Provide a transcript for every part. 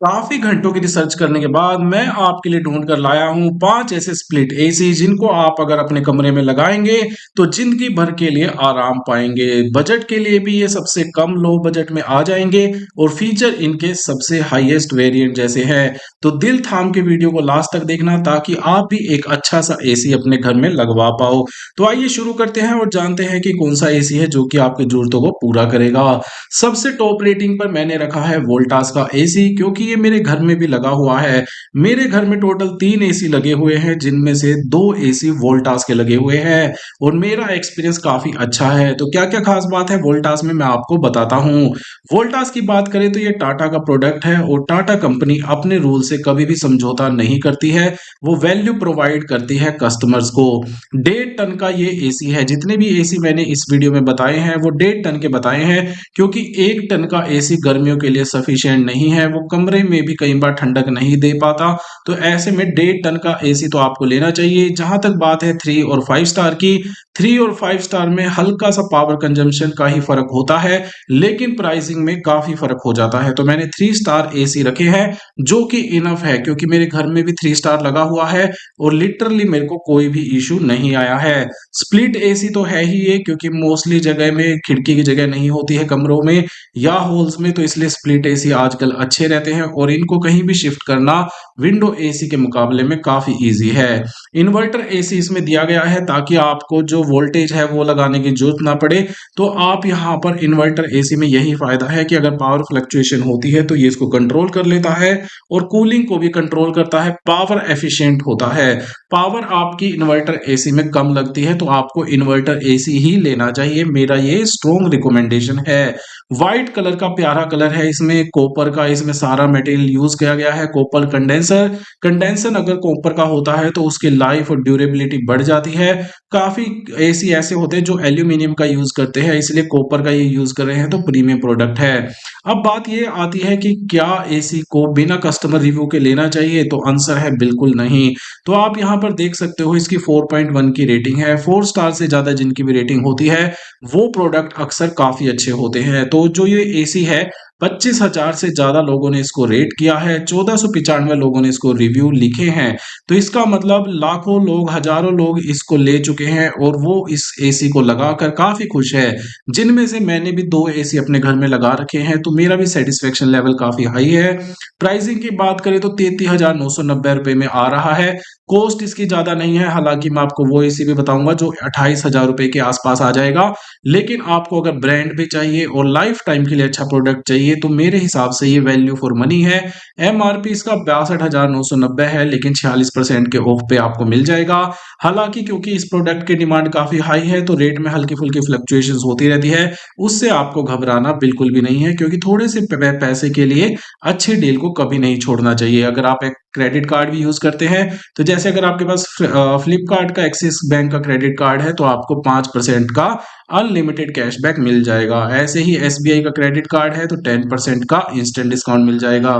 काफी घंटों की रिसर्च करने के बाद मैं आपके लिए ढूंढ कर लाया हूँ 5 ऐसे स्प्लिट एसी जिनको आप अगर अपने कमरे में लगाएंगे तो जिंदगी भर के लिए आराम पाएंगे। बजट के लिए भी ये सबसे कम लो बजट में आ जाएंगे और फीचर इनके सबसे हाईएस्ट वेरिएंट जैसे हैं। तो दिल थाम के वीडियो को लास्ट तक देखना ताकि आप भी एक अच्छा सा एसी अपने घर में लगवा पाओ। तो आइए शुरू करते हैं और जानते हैं कि कौन सा एसी है जो कि आपकी जरूरतों को पूरा करेगा। सबसे टॉप रेटिंग पर मैंने रखा है वोल्टास का एसी, क्योंकि ये मेरे घर में भी लगा हुआ है। मेरे घर में टोटल 3 एसी लगे हुए हैं जिनमें से 2 एसी वोल्टास के लगे हुए हैं और मेरा एक्सपीरियंस काफी अच्छा है। तो क्या क्या खास बात है वोल्टास में मैं आपको बताता हूँ। वोल्टास की बात करें तो ये टाटा का प्रोडक्ट है और टाटा कंपनी अपने रूल से कभी भी समझौता नहीं करती है। वो वैल्यू प्रोवाइड करती है कस्टमर्स को। 1.5 टन का ये एसी है। जितने भी एसी मैंने इस वीडियो में बताए हैं वो 1.5 टन के बताए हैं, क्योंकि 1 टन का एसी गर्मियों के लिए सफिशिएंट नहीं है। वो कमरे में भी कई बार ठंडक नहीं दे पाता। तो ऐसे में 1.5 टन का एसी तो आपको लेना चाहिए। जहां तक बात है 3 और 5 स्टार की, 3 और 5 स्टार में हल्का सा पावर कंजम्पशन का ही फर्क होता है, लेकिन प्राइसिंग में काफी फर्क हो जाता है। तो मैंने 3 स्टार एसी रखे हैं जो कि इनफ है, क्योंकि मेरे घर में भी 3 स्टार लगा हुआ है और लिटरली मेरे को कोई भी इशू नहीं आया है। स्प्लिट एसी तो है ही ये, क्योंकि मोस्टली जगह में खिड़की की जगह नहीं होती है कमरों में या हॉल्स में, तो इसलिए स्प्लिट एसी आजकल अच्छे रहते हैं और इनको कहीं भी शिफ्ट करना विंडो एसी के मुकाबले में काफी इजी है। इन्वर्टर एसी इसमें दिया गया है ताकि आपको जो वोल्टेज है वो लगाने की जरूरत ना पड़े। तो आप यहाँ पर इन्वर्टर एसी में यही फायदा है कि अगर पावर फ्लक्चुएशन होती है तो ये इसको कंट्रोल कर लेता है और कूलिंग को भी कंट्रोल करता है। पावर एफिशिएंट होता है। पावर आपकी इन्वर्टर एसी में कम लगती है तो आपको इन्वर्टर एसी ही लेना चाहिए। मेरा ये स्ट्रॉन्ग रिकमेंडेशन है। व्हाइट कलर का प्यारा कलर है, इसमें कॉपर का इसमें सारा मटेरियल यूज किया गया है। कॉपर कंडेंसर कंडेंसर अगर कॉपर का होता है तो उसकी लाइफ और ड्यूरेबिलिटी बढ़ जाती है। काफी एसी ऐसे होते हैं जो एल्यूमिनियम का यूज करते हैं, इसलिए कॉपर का ये यूज कर रहे हैं, तो प्रीमियम प्रोडक्ट है। अब बात ये आती है कि क्या एसी को बिना कस्टमर रिव्यू के लेना चाहिए, तो आंसर है बिल्कुल नहीं। तो आप यहाँ पर देख सकते हो इसकी 4.1 की रेटिंग है। 4 स्टार से ज्यादा जिनकी भी रेटिंग होती है वो प्रोडक्ट अक्सर काफी अच्छे होते हैं। तो जो ये एसी है 25,000 से ज्यादा लोगों ने इसको रेट किया है, 1495 लोगों ने इसको रिव्यू लिखे हैं। तो इसका मतलब लाखों लोग हजारों लोग इसको ले चुके हैं और वो इस एसी को लगाकर काफी खुश है। जिनमें से मैंने भी 2 एसी अपने घर में लगा रखे हैं, तो मेरा भी सेटिस्फेक्शन लेवल काफी हाई है। प्राइसिंग की बात करें तो 33,990 रुपए में आ रहा है। कॉस्ट इसकी ज्यादा नहीं है, हालांकि मैं आपको वो एसी भी बताऊंगा जो 28,000 रुपए के आसपास आ जाएगा। लेकिन आपको अगर ब्रांड भी चाहिए और लाइफ टाइम के लिए अच्छा प्रोडक्ट चाहिए तो मेरे हिसाब से ये वैल्यू फॉर मनी है। एमआरपी इसका 62,990 है, लेकिन 46% के ऑफ पे आपको मिल जाएगा। हालांकि क्योंकि इस प्रोडक्ट की डिमांड काफी हाई है तो रेट में हल्की फुल्की फ्लक्चुएशंस होती रहती है। उससे आपको घबराना बिल्कुल भी नहीं है, क्योंकि थोड़े से पैसे के लिए अच्छी डील को कभी नहीं छोड़ना चाहिए। अगर आप एक क्रेडिट कार्ड भी यूज करते हैं, तो जैसे अगर आपके पास फ्लिपकार्ट का एक्सिस बैंक का क्रेडिट कार्ड है तो आपको 5% का अनलिमिटेड कैशबैक मिल जाएगा। ऐसे ही एसबीआई का क्रेडिट कार्ड है तो 10% का इंस्टेंट डिस्काउंट मिल जाएगा।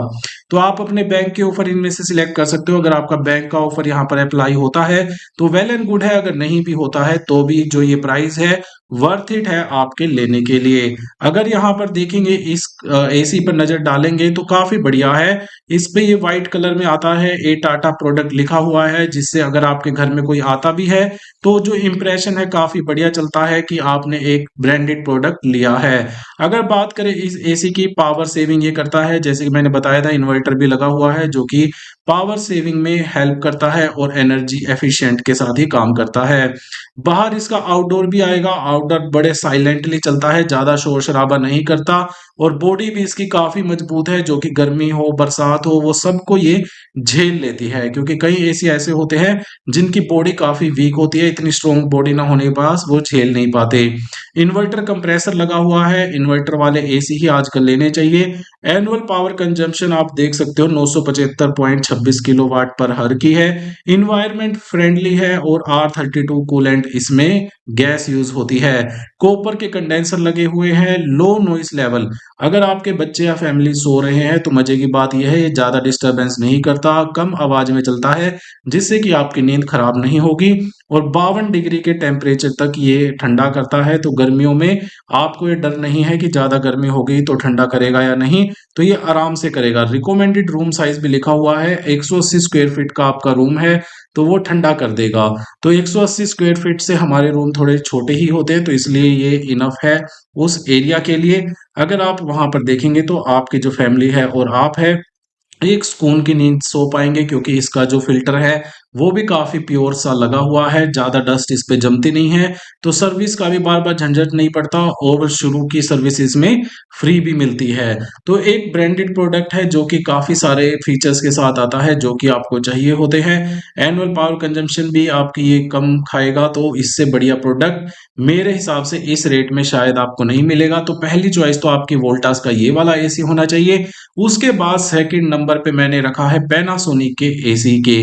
तो आप अपने बैंक के ऑफर इनमें से सिलेक्ट कर सकते हो। अगर आपका बैंक का ऑफर यहाँ पर अप्लाई होता है तो वेल एंड गुड है, अगर नहीं भी होता है तो भी जो ये प्राइस है वर्थ इट है आपके लेने के लिए। अगर यहाँ पर देखेंगे इस एसी पर नजर डालेंगे तो काफी बढ़िया है। इस पे ये व्हाइट कलर में आता है, ए टाटा प्रोडक्ट लिखा हुआ है, जिससे अगर आपके घर में कोई आता भी है तो जो इम्प्रेशन है काफी बढ़िया चलता है कि आपने एक ब्रांडेड प्रोडक्ट लिया है। अगर बात करें इस एसी की, पावर सेविंग ये करता है, जैसे कि मैंने बताया था इन्वर्टर भी लगा हुआ है जो कि पावर सेविंग में हेल्प करता है और एनर्जी एफिशिएंट के साथ ही काम करता है। बाहर इसका आउटडोर भी आएगा, आउटडोर बड़े साइलेंटली चलता है, ज्यादा शोर शराबा नहीं करता और बॉडी भी इसकी काफी मजबूत है, जो कि गर्मी हो बरसात हो वो सबको ये झेल लेती है। क्योंकि कई एसी ऐसे होते हैं जिनकी बॉडी काफी वीक होती है, इतनी स्ट्रॉन्ग बॉडी ना होने के बाद वो झेल नहीं पाते। इन्वर्टर कंप्रेसर लगा हुआ है, इन्वर्टर वाले एसी ही आजकल लेने चाहिए। एनुअल पावर कंजम्पशन आप देख सकते हो 975.26 किलोवाट पर हर की है। इन्वायरमेंट फ्रेंडली है और R32 कूलेंट इसमें गैस यूज होती है। कॉपर के कंडेंसर लगे हुए हैं, लो नॉइस लेवल। अगर आपके बच्चे या फैमिली सो रहे हैं तो मजे की बात यह है ये ज्यादा डिस्टरबेंस नहीं करता, कम आवाज में चलता है, जिससे कि आपकी नींद खराब नहीं होगी। और 52 डिग्री के टेम्परेचर तक ये ठंडा करता है। तो गर्मियों में आपको ये डर नहीं है कि ज़्यादा गर्मी हो गई तो ठंडा करेगा या नहीं, तो ये आराम से करेगा। रिकमेंडेड रूम साइज भी लिखा हुआ है, 180 स्क्वायर फीट का आपका रूम है तो वो ठंडा कर देगा। तो 180 स्क्वायर फीट से हमारे रूम थोड़े छोटे ही होते हैं, तो इसलिए ये इनफ है उस एरिया के लिए। अगर आप वहां पर देखेंगे तो आपकी जो फैमिली है और आप है, एक सुकून की नींद सो पाएंगे, क्योंकि इसका जो फिल्टर है वो भी काफी प्योर सा लगा हुआ है, ज्यादा डस्ट इस पे जमती नहीं है। तो सर्विस का भी बार बार झंझट नहीं पड़ता, और शुरू की सर्विस इसमें फ्री भी मिलती है। तो एक ब्रांडेड प्रोडक्ट है जो कि काफी सारे फीचर्स के साथ आता है जो कि आपको चाहिए होते हैं। एनुअल पावर कंजम्पशन भी आपकी ये कम खाएगा, तो इससे बढ़िया प्रोडक्ट मेरे हिसाब से इस रेट में शायद आपको नहीं मिलेगा। तो पहली चॉइस तो आपकी वोल्टास का ये वाला एसी होना चाहिए। उसके बाद सेकंड नंबर पे मैंने रखा है पैनासोनिक के एसी के।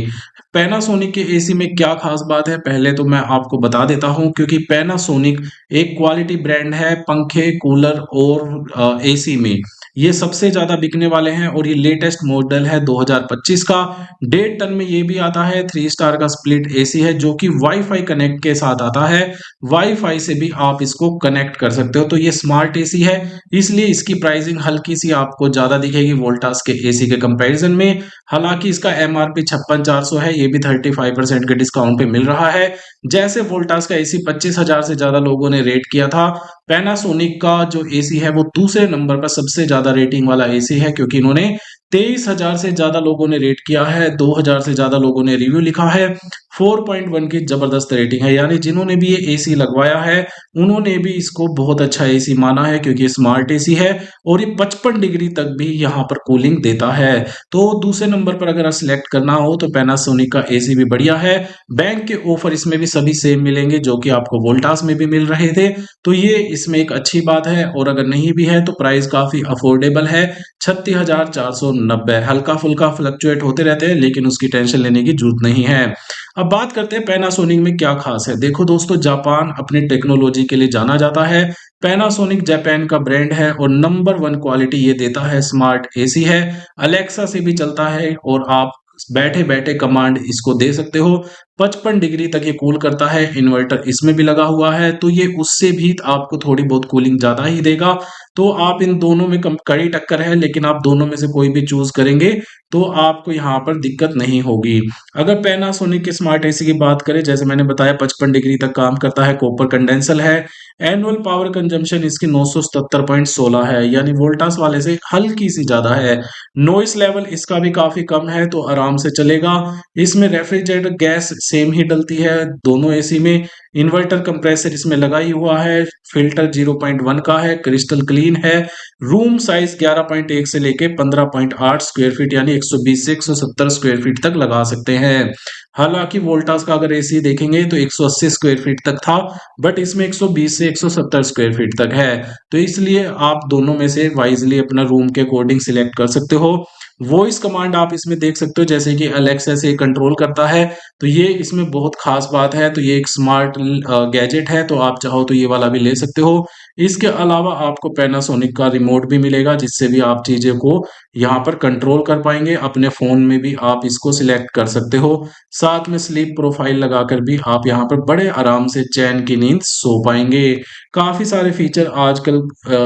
पैनासोनिक के एसी में क्या खास बात है, पहले तो मैं आपको बता देता हूं, क्योंकि पैनासोनिक एक क्वालिटी ब्रांड है पंखे, कूलर और एसी में। ये सबसे ज्यादा बिकने वाले हैं, और ये लेटेस्ट मॉडल है 2025 का। 1.5 टन में ये भी आता है। 3 स्टार का स्प्लिट एसी है जो कि वाईफाई कनेक्ट के साथ आता है। वाईफाई से भी आप इसको कनेक्ट कर सकते हो। तो ये स्मार्ट एसी है, इसलिए इसकी प्राइसिंग हल्की सी आपको ज्यादा दिखेगी वोल्टास के एसी के कंपैरिजन में। हालांकि इसका एमआरपी 56,400 है, ये भी 35% के डिस्काउंट पे मिल रहा है। जैसे वोल्टास का एसी 25,000 से ज्यादा लोगों ने रेट किया था, पैनासोनिक का जो एसी है वो दूसरे नंबर पर सबसे ज्यादा रेटिंग वाला एसी है, क्योंकि इन्होंने 23,000 से ज्यादा लोगों ने रेट किया है, 2,000 से ज्यादा लोगों ने रिव्यू लिखा है, 4.1 की जबरदस्त रेटिंग है। यानी जिन्होंने भी ये एसी लगवाया है उन्होंने भी इसको बहुत अच्छा एसी माना है, क्योंकि स्मार्ट एसी है और ये 55 डिग्री तक भी यहाँ पर कूलिंग देता है। तो दूसरे नंबर पर अगर सिलेक्ट करना हो तो पैनासोनिक का एसी भी बढ़िया है। बैंक के ऑफर इसमें भी सभी सेम मिलेंगे जो कि आपको वोल्टास में भी मिल रहे थे, तो ये इसमें एक अच्छी बात है। और अगर नहीं भी है तो प्राइस काफी अफोर्डेबल है, 36,490। हल्का फुल्का फ्लक्चुएट होते रहते हैं, लेकिन उसकी टेंशन लेने की जरूरत नहीं है। अब बात करते हैं पैनासोनिक में क्या खास है। देखो दोस्तों, जापान अपनी टेक्नोलॉजी के लिए जाना जाता है। पैनासोनिक जापान का ब्रांड है और नंबर 1 क्वालिटी ये देता है। स्मार्ट एसी है, अलेक्सा से भी चलता है, और आप बैठे बैठे कमांड इसको दे सकते हो। 55 डिग्री तक ये कूल करता है। इन्वर्टर इसमें भी लगा हुआ है, तो ये उससे भी आपको थोड़ी बहुत कूलिंग ज्यादा ही देगा। तो आप इन दोनों में कड़ी टक्कर है, लेकिन आप दोनों में से कोई भी चूज करेंगे तो आपको यहाँ पर दिक्कत नहीं होगी। अगर पैनासोनिक के स्मार्ट एसी की बात करें, जैसे मैंने बताया 55 डिग्री तक काम करता है, कॉपर कंडेंसर है। एनुअल पावर कंजम्पशन इसकी 977.16 है, यानी वोल्टास वाले से हल्की सी ज्यादा है। नॉइस लेवल इसका भी काफी कम है, तो आराम से चलेगा। इसमें रेफ्रिजरेटर गैस सेम ही डलती है दोनों एसी में। इन्वर्टर कंप्रेसर इसमें लगा ही हुआ है। फिल्टर 0.1 का है, क्रिस्टल क्लीन है। रूम साइज 11.1 से लेके 15.8 स्क्वायर फीट, यानी 120 से 170 स्क्वायर फीट तक लगा सकते हैं। हालांकि वोल्टास का अगर एसी देखेंगे तो 180 स्क्वायर फीट तक था, बट इसमें 120 से 170 स्क्वायर फीट तक है। तो इसलिए आप दोनों में से वाइजली अपना रूम के अकॉर्डिंग सिलेक्ट कर सकते हो। वॉइस कमांड आप इसमें देख सकते हो, जैसे कि अलेक्सा से कंट्रोल करता है, तो ये इसमें बहुत खास बात है। तो ये एक स्मार्ट गैजेट है, तो आप चाहो तो ये वाला भी ले सकते हो। इसके अलावा आपको पैनासोनिक का रिमोट भी मिलेगा, जिससे भी आप चीजें को यहाँ पर कंट्रोल कर पाएंगे। अपने फोन में भी आप इसको सिलेक्ट कर सकते हो। साथ में स्लीप प्रोफाइल लगाकर भी आप यहाँ पर बड़े आराम से चैन की नींद सो पाएंगे। काफी सारे फीचर आजकल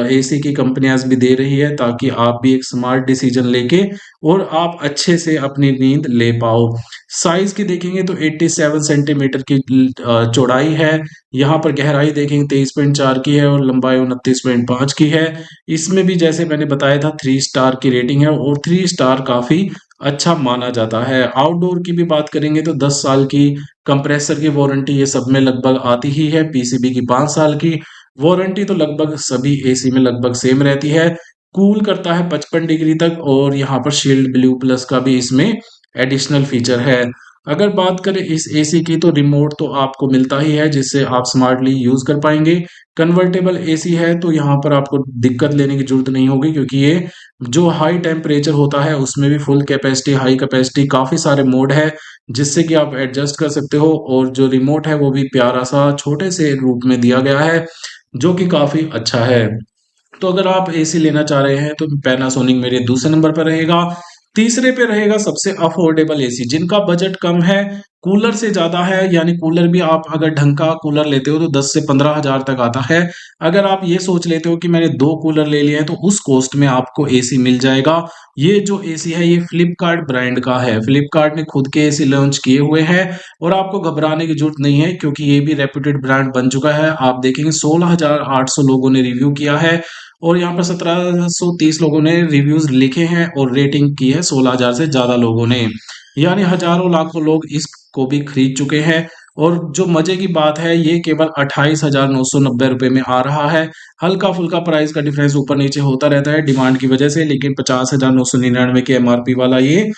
एसी की कंपनियां भी दे रही है, ताकि आप भी एक स्मार्ट डिसीजन लेके और आप अच्छे से अपनी नींद ले पाओ। साइज की देखेंगे तो 87 सेंटीमीटर की चौड़ाई है। यहाँ पर गहराई देखेंगे 23.4 की है, और लंबाई 29.5 की है। इसमें भी जैसे मैंने बताया था 3 स्टार की रेटिंग है, और 3 स्टार काफी अच्छा माना जाता है। आउटडोर की भी बात करेंगे तो 10 साल की कंप्रेसर की वारंटी ये सब में लगभग आती ही है। पीसीबी की 5 साल की वारंटी तो लगभग सभी एसी में लगभग सेम रहती है। कूल करता है 55 डिग्री तक, और यहाँ पर शील्ड ब्लू प्लस का भी इसमें एडिशनल फीचर है। अगर बात करें इस एसी की, तो रिमोट तो आपको मिलता ही है, जिससे आप स्मार्टली यूज कर पाएंगे। कन्वर्टेबल एसी है, तो यहाँ पर आपको दिक्कत लेने की जरूरत नहीं होगी, क्योंकि ये जो हाई टेम्परेचर होता है उसमें भी फुल कैपेसिटी, हाई कैपेसिटी, काफी सारे मोड है जिससे कि आप एडजस्ट कर सकते हो। और जो रिमोट है वो भी प्यारा सा छोटे से रूप में दिया गया है, जो कि काफी अच्छा है। तो अगर आप एसी लेना चाह रहे हैं तो पैनासोनिक मेरे दूसरे नंबर पर रहेगा। तीसरे पे रहेगा सबसे अफोर्डेबल एसी, जिनका बजट कम है, कूलर से ज्यादा है, यानी कूलर भी आप अगर ढंग का कूलर लेते हो तो 10 से 15 हजार तक आता है। अगर आप ये सोच लेते हो कि मैंने दो कूलर ले लिए हैं तो उस कॉस्ट में आपको एसी मिल जाएगा। ये जो एसी है ये फ्लिपकार्ट ब्रांड का है, फ्लिपकार्ट ने खुद के एसी लॉन्च किए हुए हैं और आपको घबराने की जरूरत नहीं है क्योंकि ये भी रेप्यूटेड ब्रांड बन चुका है। आप देखेंगे 16,800 लोगों ने रिव्यू किया है और यहाँ पर 1730 लोगों ने रिव्यूज लिखे हैं और रेटिंग की है 16,000 से ज्यादा लोगों ने, यानी हजारों लाखों लोग इसको भी खरीद चुके हैं। और जो मजे की बात है ये केवल 28,990 रुपए में आ रहा है। हल्का फुल्का प्राइस का डिफरेंस ऊपर नीचे होता रहता है डिमांड की वजह से, लेकिन 50,999 के एमआरपी वाला ये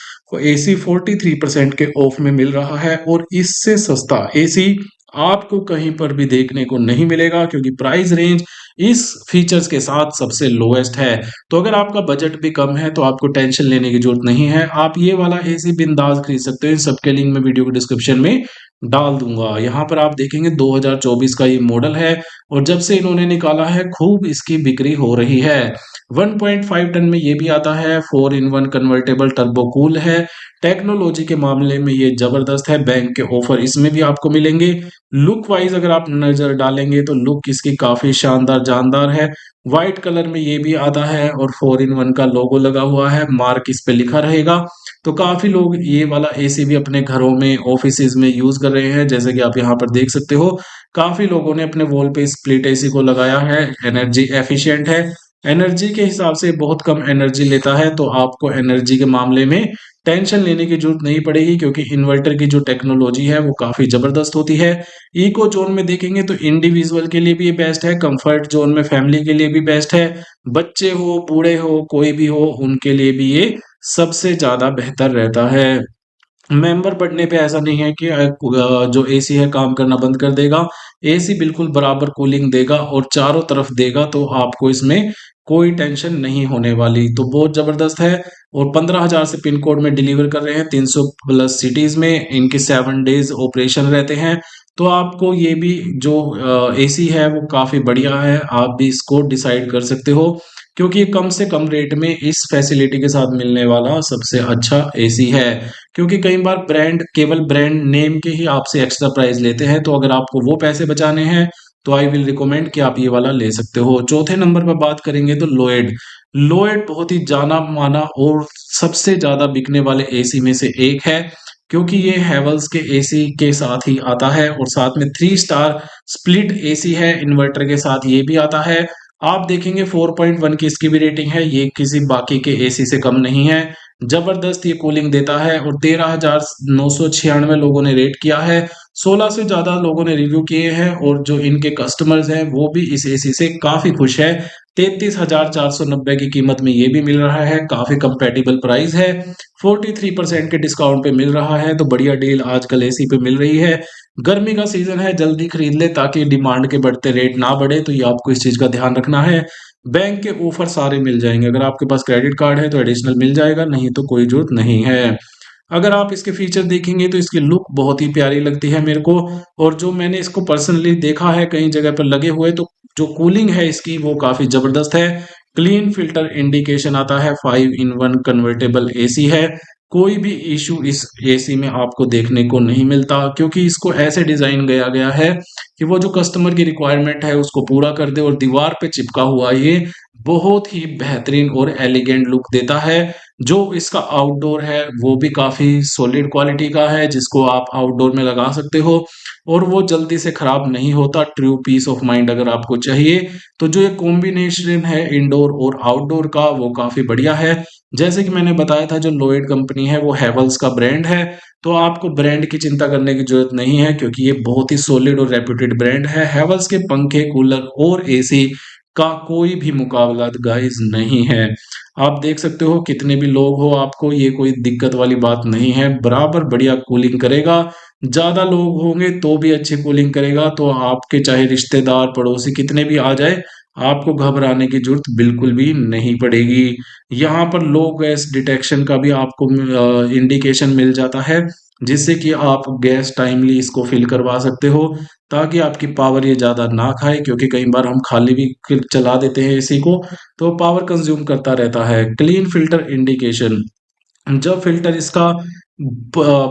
एसी 43% के ऑफ में मिल रहा है और इससे सस्ता एसी आपको कहीं पर भी देखने को नहीं मिलेगा क्योंकि प्राइस रेंज इस फीचर्स के साथ सबसे लोएस्ट है। तो अगर आपका बजट भी कम है तो आपको टेंशन लेने की जरूरत नहीं है, आप ये वाला एसी बिंदास खरीद सकते हो। इन सबके लिंक मैं वीडियो के डिस्क्रिप्शन में डाल दूंगा। यहाँ पर आप देखेंगे 2024 का ये मॉडल है और जब से इन्होंने निकाला है खूब इसकी बिक्री हो रही है। 1.5 टन में ये भी आता है, 4 in 1 कन्वर्टेबल टर्बो कूल है। टेक्नोलॉजी के मामले में ये जबरदस्त है, बैंक के ऑफर इसमें भी आपको मिलेंगे। लुक वाइज अगर आप नजर डालेंगे तो लुक इसकी काफी शानदार जानदार है। व्हाइट कलर में ये भी आता है और 4 in 1 का लोगो लगा हुआ है, मार्क इस पे लिखा रहेगा। तो काफी लोग ये वाला एसी भी अपने घरों में ऑफिसेज में यूज कर रहे हैं, जैसे कि आप यहाँ पर देख सकते हो। काफी लोगों ने अपने वॉल पे स्प्लिट एसी को लगाया है, एनर्जी एफिशिएंट है, एनर्जी के हिसाब से बहुत कम एनर्जी लेता है, तो आपको एनर्जी के मामले में टेंशन लेने की जरूरत नहीं पड़ेगी क्योंकि इन्वर्टर की जो टेक्नोलॉजी है वो काफी जबरदस्त होती है। इको जोन में देखेंगे तो इंडिविजुअल के लिए भी ये बेस्ट है, कंफर्ट जोन में फैमिली के लिए भी बेस्ट है, बच्चे हो बूढ़े हो कोई भी हो उनके लिए भी ये सबसे ज्यादा बेहतर रहता है। मेंबर बढ़ने पे ऐसा नहीं है कि जो एसी है काम करना बंद कर देगा। एसी बिल्कुल बराबर कूलिंग देगा और चारों तरफ देगा, तो आपको इसमें कोई टेंशन नहीं होने वाली। तो बहुत जबरदस्त है और 15,000 से पिन कोड में डिलीवर कर रहे हैं, 300 प्लस सिटीज में इनके 7 डेज ऑपरेशन रहते हैं। तो आपको ये भी जो एसी है वो काफी बढ़िया है, आप भी इसको डिसाइड कर सकते हो क्योंकि ये कम से कम रेट में इस फैसिलिटी के साथ मिलने वाला सबसे अच्छा एसी है। क्योंकि कई बार ब्रांड केवल ब्रांड नेम के ही आपसे एक्स्ट्रा प्राइस लेते हैं, तो अगर आपको वो पैसे बचाने हैं तो आई विल रिकमेंड कि आप ये वाला ले सकते हो। चौथे नंबर पर बात करेंगे तो लोएड। लोएड बहुत ही जाना माना और सबसे ज्यादा बिकने वाले एसी में से एक है क्योंकि ये हैवल्स के एसी के साथ ही आता है और साथ में 3 स्टार स्प्लिट एसी है, इन्वर्टर के साथ ये भी आता है। आप देखेंगे 4.1 की इसकी भी रेटिंग है, ये किसी बाकी के एसी से कम नहीं है। जबरदस्त ये कूलिंग देता है और 13,996 लोगों ने रेट किया है, 16 से ज्यादा लोगों ने रिव्यू किए हैं और जो इनके कस्टमर्स हैं वो भी इस एसी से काफी खुश है। 33,490 की कीमत में ये भी मिल रहा है, काफी कंपेटिबल प्राइस है, 43% के डिस्काउंट पे मिल रहा है, तो बढ़िया डील आजकल एसी पे मिल रही है। गर्मी का सीजन है, जल्दी खरीद ले ताकि डिमांड के बढ़ते रेट ना बढ़े, तो ये आपको इस चीज का ध्यान रखना है। बैंक के ऑफर सारे मिल जाएंगे, अगर आपके पास क्रेडिट कार्ड है तो एडिशनल मिल जाएगा, नहीं तो कोई जरूरत नहीं है। अगर आप इसके फीचर देखेंगे तो इसकी लुक बहुत ही प्यारी लगती है मेरे को, और जो मैंने इसको पर्सनली देखा है कई जगह पर लगे हुए, तो जो कूलिंग है इसकी वो काफी जबरदस्त है। क्लीन फिल्टर इंडिकेशन आता है, 5 in 1 कन्वर्टेबल एसी है, कोई भी इशू इस एसी में आपको देखने को नहीं मिलता क्योंकि इसको ऐसे डिजाइन गया गया है कि वो जो कस्टमर की रिक्वायरमेंट है उसको पूरा कर दे, और दीवार पे चिपका हुआ ये बहुत ही बेहतरीन और एलिगेंट लुक देता है। जो इसका आउटडोर है वो भी काफी सॉलिड क्वालिटी का है, जिसको आप आउटडोर में लगा सकते हो और वो जल्दी से खराब नहीं होता। ट्रू पीस ऑफ माइंड अगर आपको चाहिए तो जो ये कॉम्बिनेशन है इंडोर और आउटडोर का वो काफी बढ़िया है। जैसे कि मैंने बताया था जो लोएड कंपनी है वो हैवल्स का ब्रांड है, तो आपको ब्रांड की चिंता करने की जरूरत नहीं है क्योंकि ये बहुत ही सॉलिड और रेप्यूटेड ब्रांड है। हैवल्स के पंखे कूलर और एसी का कोई भी मुकाबला गाइस नहीं है। आप देख सकते हो कितने भी लोग हो आपको ये कोई दिक्कत वाली बात नहीं है, बराबर बढ़िया कूलिंग करेगा। ज्यादा लोग होंगे तो भी अच्छी कूलिंग करेगा, तो आपके चाहे रिश्तेदार पड़ोसी कितने भी आ जाए आपको घबराने की जरूरत बिल्कुल भी नहीं पड़ेगी। यहाँ पर लो गैस डिटेक्शन का भी आपको इंडिकेशन मिल जाता है, जिससे कि आप गैस टाइमली इसको फिल करवा सकते हो ताकि आपकी पावर ये ज्यादा ना खाए, क्योंकि कई बार हम खाली भी चला देते हैं एसी को तो पावर कंज्यूम करता रहता है। क्लीन फिल्टर इंडिकेशन, जब फ़िल्टर इसका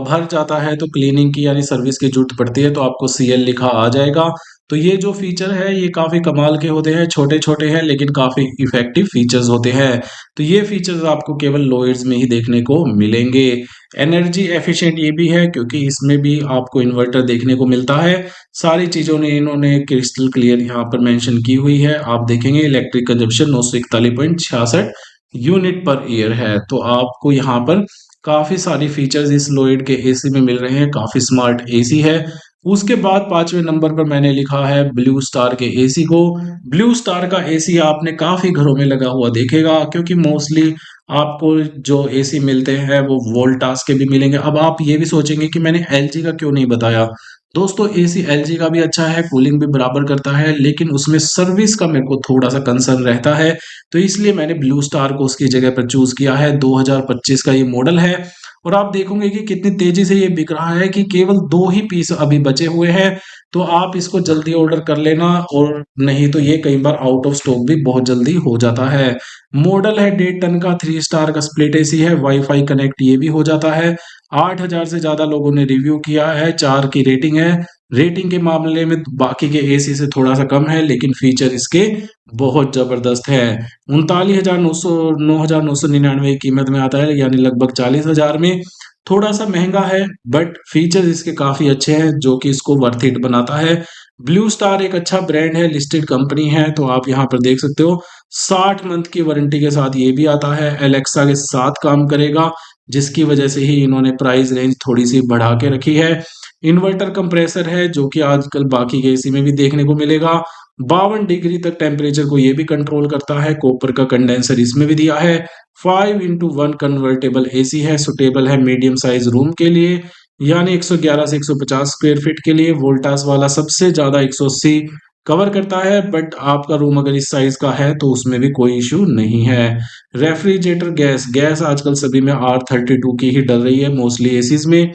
भर जाता है तो क्लीनिंग की यानी सर्विस की ज़रूरत पड़ती है तो आपको सीएल लिखा आ जाएगा। तो ये जो फ़ीचर है ये काफ़ी कमाल के होते हैं, छोटे-छोटे हैं लेकिन काफ़ी इफ़ेक्टिव फ़ीचर्स होते हैं। तो ये फ़ीचर्स आपको केवल लोएड्स में ही देखने को मिलेंगे। एनर्जी एफ़िशिएंट ये भी है क्योंकि इसमें भी आपको इन्वर्टर देखने को मिलता है। सारी चीज़ों ने इन्होंने क्रिस्टल क्लियर यहाँ पर मेंशन की हुई है। आप देखेंगे electric consumption 941.66 unit per year है। तो आपको यहाँ पर काफ़ी सारी फीचर्स इस लोइड के एसी में मिल रहे हैं, काफ़ी स्मार्ट एसी है। उसके बाद 5वें नंबर पर मैंने लिखा है ब्लू स्टार के एसी को। ब्लू स्टार का एसी आपने काफ़ी घरों में लगा हुआ देखेगा क्योंकि मोस्टली आपको जो एसी मिलते हैं वो वोल्टास के भी मिलेंगे। अब आप ये भी सोचेंगे कि मैंने एलजी का क्यों नहीं बताया? दोस्तों एसी एलजी का भी अच्छा है, कूलिंग भी बराबर करता है, लेकिन उसमें सर्विस का मेरे को थोड़ा-सा कंसर्न रहता है। तो इसलिए मैंने ब्लू स्टार को उसकी जगह पर चूज़ किया है। 2025 का ये मॉडल है और आप देखोगे कि कितनी तेज़ी से ये बिक रहा है कि केवल 2 ही पीस अभी बचे हुए हैं। तो आप इसको जल्दी ऑर्डर कर लेना और नहीं तो ये कई बार आउट ऑफ स्टॉक भी बहुत जल्दी हो जाता है। मॉडल है 1.5 टन का, 3 स्टार का स्प्लिट एसी है, वाई-फाई कनेक्ट ये भी हो जाता है। 8,000 से ज़्यादा लोगों ने रिव्यू किया है, 4 की रेटिंग है। रेटिंग के मामले में बाकी के एसी से थोड़ा-सा कम है लेकिन फीचर इसके बहुत ज़बरदस्त है। 39,999 की कीमत में आता है यानी लगभग 40,000 में। थोड़ा-सा महँगा है बट फीचर्स इसके काफ़ी अच्छे हैं जो कि इसको वर्थ इट बनाता है। ब्लू स्टार एक अच्छा ब्रांड है, लिस्टेड कंपनी है तो आप यहाँ पर देख सकते हो 60 मंथ की वारंटी के साथ ये भी आता है। एलेक्सा के साथ काम करेगा जिसकी वजह से ही इन्होंने प्राइस रेंज थोड़ी-सी बढ़ा के रखी है। इन्वर्टर कंप्रेसर है जो कि आजकल बाकी के एसी में भी देखने को मिलेगा। 52 डिग्री तक टेम्परेचर को ये भी कंट्रोल करता है। कॉपर का कंडेंसर इसमें भी दिया है। 5:1 कन्वर्टेबल एसी है, सुटेबल है मीडियम साइज रूम के लिए यानी 111 से 150 स्क्वायर फीट के लिए। वोल्टास वाला सबसे ज़्यादा 180 कवर करता है बट आपका रूम अगर इस साइज का है तो उसमें भी कोई इश्यू नहीं है। रेफ्रिजरेटर गैस आजकल सभी में R32 की ही डल रही है मोस्टली एसीज़ में।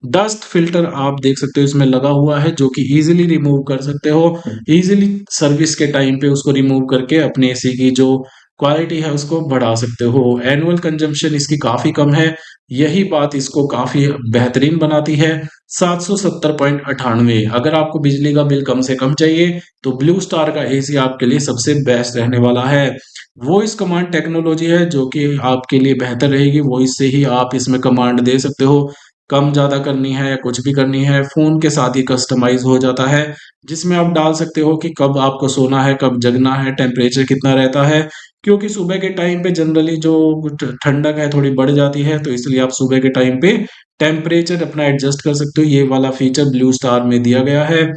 डस्ट फिल्टर आप देख सकते हो इसमें लगा हुआ है जो कि इजीली रिमूव कर सकते हो। इजीली सर्विस के टाइम पे उसको रिमूव करके अपने एसी की जो क्वालिटी है उसको बढ़ा सकते हो। एनुअल कंजम्पशन इसकी काफ़ी कम है, यही बात इसको काफ़ी बेहतरीन बनाती है। 770.98 अगर आपको बिजली का बिल कम से कम चाहिए तो ब्लू स्टार का एसी आपके लिए सबसे बेस्ट रहने वाला है। वॉइस कमांड टेक्नोलॉजी है जो कि आपके लिए बेहतर रहेगी, वॉइस से ही आप इसमें कमांड दे सकते हो। कम ज़्यादा करनी है या कुछ भी करनी है, फ़ोन के साथ ही कस्टमाइज़ हो जाता है, जिसमें आप डाल सकते हो कि कब आपको सोना है, कब जगना है, टेम्परेचर कितना रहता है। क्योंकि सुबह के टाइम पे जनरली जो ठंडक है थोड़ी बढ़ जाती है, तो इसलिए आप सुबह के टाइम पे टेम्परेचर अपना एडजस्ट कर सकते हो। ये वाला फीचर ब्लू स्टार में दिया गया है।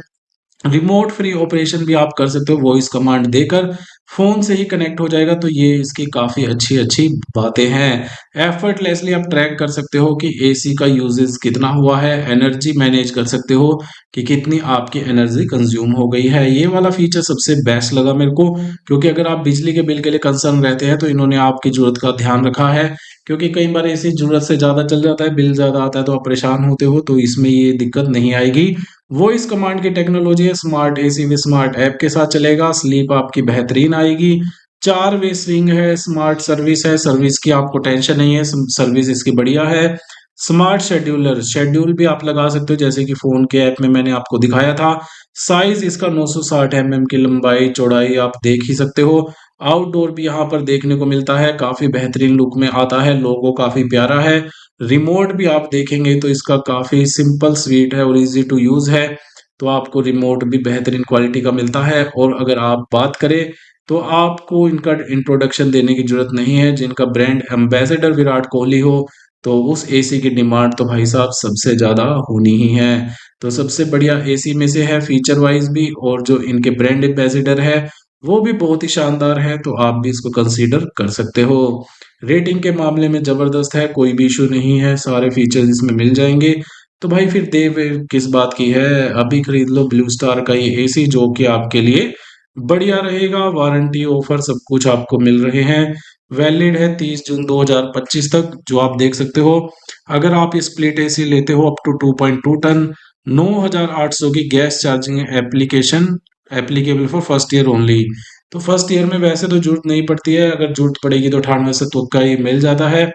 रिमोट फ्री ऑपरेशन भी आप कर सकते हो वॉइस कमांड देकर, फ़ोन से ही कनेक्ट हो जाएगा तो ये इसकी काफ़ी अच्छी-अच्छी बातें हैं। एफर्टलेसली आप ट्रैक कर सकते हो कि एसी का यूसेज कितना हुआ है, एनर्जी मैनेज कर सकते हो कि कितनी आपकी एनर्जी कंज़्यूम हो गई है। ये वाला फीचर सबसे बेस्ट लगा मेरे को क्योंकि अगर आप बिजली के बिल के लिए कंसर्न रहते हैं तो इन्होंने आपकी ज़रूरत का ध्यान रखा है। क्योंकि कई बार एसी ज़रूरत से ज़्यादा चल जाता है, बिल ज़्यादा आता है तो आप परेशान होते हो, तो इसमें ये दिक्कत नहीं आएगी। वॉइस कमांड की टेक्नोलॉजी है, स्मार्ट एसी में स्मार्ट ऐप के साथ चलेगा, स्लीप आपकी बेहतरीन आएगी। 4 वे स्विंग है, स्मार्ट सर्विस है, सर्विस की आपको टेंशन नहीं है, सर्विस इसकी बढ़िया है। स्मार्ट शेड्यूलर, शेड्यूल भी आप लगा सकते हो जैसे कि फ़ोन के ऐप में मैंने आपको दिखाया था। साइज़ इसका 960 एमएम की लंबाई, चौड़ाई आप देख ही सकते हो। आउटडोर भी यहाँ पर देखने को मिलता है, काफ़ी बेहतरीन लुक में आता है, लोगो काफ़ी प्यारा है। रिमोट भी आप देखेंगे तो इसका काफ़ी सिंपल स्वीट है और ईज़ी टू यूज़ है, तो आपको रिमोट भी बेहतरीन क्वालिटी का मिलता है। और अगर आप बात करें, तो आपको इनका इंट्रोडक्शन देने की ज़रूरत नहीं है, जिनका ब्रांड एम्बेसडर विराट कोहली हो, तो उस एसी की डिमांड तो भाई साहब सबसे ज़्यादा होनी ही है। तो सबसे बढ़िया एसी में से है फीचर वाइज़ भी और जो इनके ब्रांड एम्बेसडर है, वो भी बहुत ही शानदार है, तो आप भी इसको कंसीडर कर सकते हो। रेटिंग के मामले में ज़बरदस्त है, कोई भी इश्यू नहीं है, सारे फीचर्स इसमें मिल जाएँगे। तो भाई फिर देर किस बात की है, अभी खरीद लो ब्लू स्टार का ये एसी जो कि आपके लिए बढ़िया रहेगा, वारंटी ऑफर सब कुछ आपको मिल रहे हैं। वैलिड है 30 जून 2025 तक जो आप देख सकते हो। अगर आप स्प्लिट एसी लेते हो अप टू 2.2 टन 9,800 की gas charging application applicable for first year only. तो फर्स्ट ईयर में वैसे तो जरूरत नहीं पड़ती है, अगर जरूरत पड़ेगी तो 98 से तुक्का ही मिल जाता है।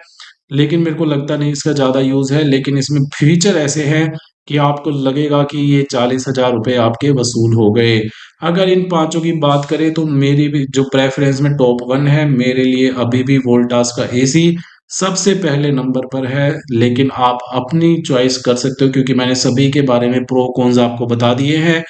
लेकिन मेरे को लगता नहीं इसका ज़्यादा यूज़ है। लेकिन इसमें फीचर ऐसे हैं कि आपको लगेगा कि ये 40,000 रुपये आपके वसूल हो गए। अगर इन पांचों की बात करें तो मेरी भी जो प्रेफरेंस में टॉप वन है मेरे लिए अभी भी वोल्टास का एसी सबसे पहले नंबर पर है। लेकिन आप अपनी चॉइस कर सकते हो क्योंकि मैंने सभी के बारे में प्रो कॉन्स आपको बता दिए हैं।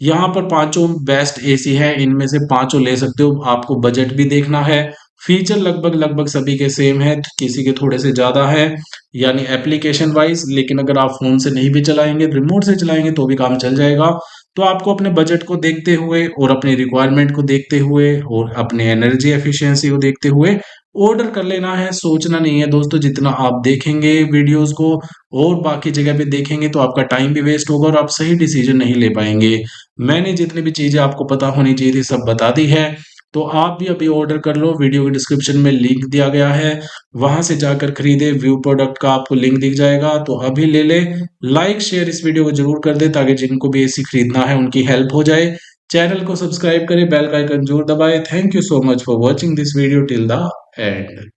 यहाँ पर पांचों बेस्ट एसी है, इनमें से पांचों ले सकते हो। आपको बजट भी देखना है। फीचर लगभग लगभग सभी के सेम है, किसी के थोड़े से ज्यादा है यानी एप्लीकेशन वाइज। लेकिन अगर आप फोन से नहीं भी चलाएंगे, रिमोट से चलाएंगे तो भी काम चल जाएगा। तो आपको अपने बजट को देखते हुए और अपनी रिक्वायरमेंट को देखते हुए और अपने एनर्जी एफिशिएंसी को देखते हुए ऑर्डर कर लेना है। सोचना नहीं है दोस्तों, जितना आप देखेंगे वीडियोस को और बाकी जगह पे देखेंगे तो आपका टाइम भी वेस्ट होगा और आप सही डिसीजन नहीं ले पाएंगे। मैंने जितनी भी चीजें आपको पता होनी चाहिए थी सब बता दी है। तो आप भी अभी ऑर्डर कर लो, वीडियो के डिस्क्रिप्शन में लिंक दिया गया है, वहां से जाकर खरीदे। व्यू प्रोडक्ट का आपको लिंक दिख जाएगा, तो अभी ले ले। लाइक शेयर इस वीडियो को जरूर कर दे ताकि जिनको भी एसी खरीदना है उनकी हेल्प हो जाए। चैनल को सब्सक्राइब करें, बेल का आइकन जरूर दबाएं। Thank you so much for watching this video till the end.